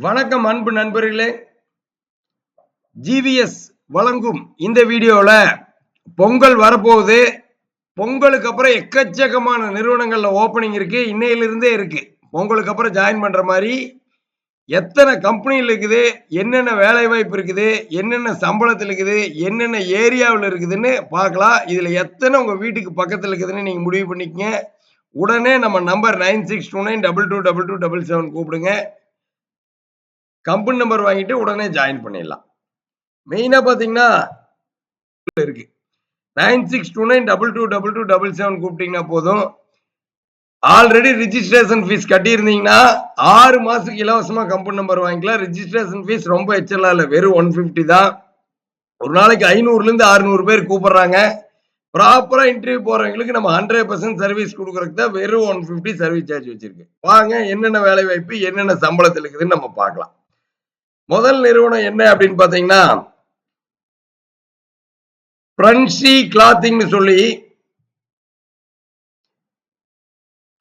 வணக்கம் அன்பு நண்பர்களே. ஜிவிஎஸ் வழங்கும் இந்த வீடியோல பொங்கல் வரப்போகுது. பொங்கலுக்கு அப்புறம் எக்கச்சக்கமான நிறுவனங்கள்ல ஓபனிங் இருக்கு. இன்னையிலிருந்தே இருக்கு. பொங்கலுக்கு அப்புறம் ஜாயின் பண்ற மாதிரி எத்தனை கம்பெனியில் இருக்குது, என்னென்ன வேலை வாய்ப்பு இருக்குது, என்னென்ன சம்பளத்தில் இருக்குது, என்னென்ன ஏரியாவில் இருக்குதுன்னு பார்க்கலாம். இதுல எத்தனை உங்க வீட்டுக்கு பக்கத்தில் இருக்குதுன்னு நீங்க முடிவு பண்ணிக்கங்க. உடனே நம்ம நம்பர் 9629222277 கூப்பிடுங்க. கம்பெனி நம்பர் வாங்கிட்டு உடனே ஜாயின் பண்ணிடலாம். மெயினா பாத்தீங்கன்னா இருக்கு 9629222277 கூப்பிட்டீங்கன்னா போதும். ஆல்ரெடி ரிஜிஸ்ட்ரேஷன் ஃபீஸ் கட்டி இருந்தீங்கன்னா 6 மாசத்துக்கு இலவசமா கம்பெனி நம்பர் வாங்கிக்கலாம். ரிஜிஸ்ட்ரேஷன் ஃபீஸ் ரொம்ப எச்சலா இல்ல, வெறும் 150 தான். ஒரு நாளைக்கு 500ல இருந்து 600 பேர் கூப்பிடுறாங்க. ப்ராப்பரா இன்டர்வியூ போறவங்களுக்கு நம்ம 100% சர்வீஸ் கொடுக்கறதுக்கு தான் வெறும் 150 சர்வீஸ் சார்ஜ் வச்சிருக்கு. வாங்க, என்னென்ன வேலை வாய்ப்பு, என்னென்ன சம்பளத்தில் இருக்குதுன்னு நம்ம பார்க்கலாம். முதல் நிறுவனம் என்ன அப்படின்னு பாத்தீங்கன்னா பிரன்சி கிளாத்திங் சொல்லி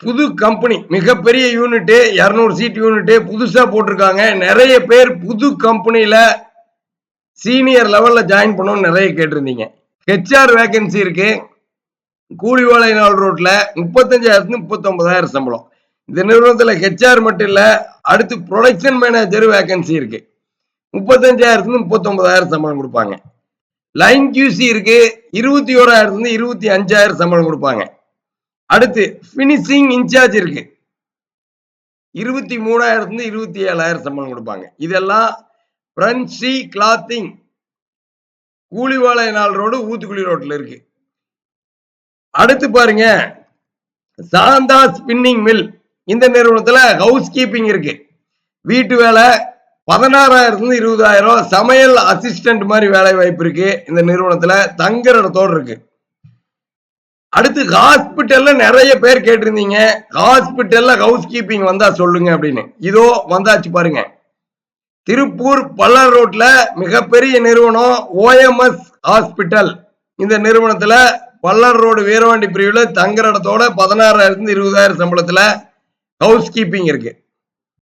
புது கம்பெனி, மிகப்பெரிய யூனிட், 200 சீட் யூனிட் புதுசா போட்டிருக்காங்க. நிறைய பேர் புது கம்பெனில சீனியர் லெவல்ல ஜாயின் பண்ணணும்னு நிறைய கேட்டிருந்தீங்க. ஹெச்ஆர் வேகன்சி இருக்கு. கூலிவாலை நாள் ரோட்ல 35,000 39,000 சம்பளம். இந்த நிறுவனத்துல ஹெச்ஆர் மட்டும் இல்ல, அடுத்து ப்ரொடக்ஷன் மேனேஜர் வேகன்சி இருக்கு. 35,000 39,000 சம்பளம் கொடுப்பாங்க. லைன் QC இருக்கு. 21,000 25,000 சம்பளம் கொடுப்பாங்க. அடுத்து பினிஷிங் இன்சார்ஜ் இருக்கு. 23,000 27,000 சம்பளம் கொடுப்பாங்க. இதெல்லாம் பிரன்சி கிளாத்திங், கூலிவாலை நாள் ரோடு, ஊத்துக்குளி ரோட்ல இருக்கு. அடுத்து பாருங்க, சாந்தா ஸ்பின்னிங் மில். இந்த நிறுவனத்துல ஹவுஸ் கீப்பிங் இருக்கு. வீட்டு வேலை 16,000 20,000. சமையல் அசிஸ்டன்ட் மாதிரி வேலை வாய்ப்பு இருக்கு. இந்த நிறுவனத்துல தங்குற இடத்தோடு இருக்கு. அடுத்து ஹாஸ்பிட்டல்ல நிறைய பேர் கேட்டிருந்தீங்க, ஹாஸ்பிட்டல்ல ஹவுஸ் கீப்பிங் வந்தா சொல்லுங்க அப்படின்னு. இதோ வந்தாச்சு பாருங்க. திருப்பூர் பல்லர் ரோட்ல மிகப்பெரிய நிறுவனம் OMS ஹாஸ்பிட்டல். இந்த நிறுவனத்துல பல்லர் ரோடு வீரவாண்டி பிரிவுல தங்குற இடத்தோட 16,000 20,000 சம்பளத்துல ஹவுஸ் கீப்பிங் இருக்கு.